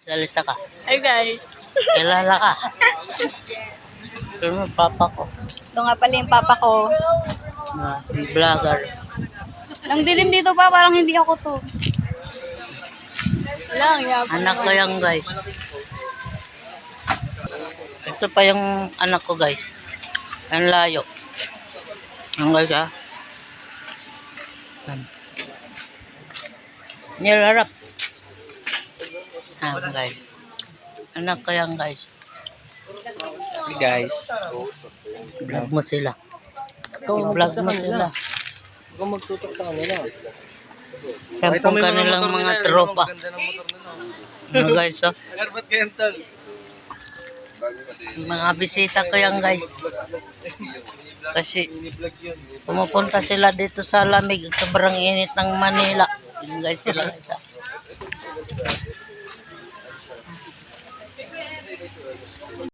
Salita ka. Hi guys. Kilala ka. Sino papa ko? Ito nga pala yung papa ko. Na vlogger. Ang dilim dito pa, parang hindi ako to. Lang, Anak ko yan, guys. Ito pa yung anak ko, guys. Ang layo. Ang guys, ah. Nilarap. Ah, guys. Anak ko yan, guys. Hey guys. Vlog mo sila. Vlog mo sila. Huwag kang magtutok sa kanila. Tampong kanilang mga tropa. Ano, guys, oh. Herbert Kental. Mga bisita ko yan, guys. Kasi pumupunta sila dito sa lamig. Sobrang init ng Manila. Yun, guys, sila.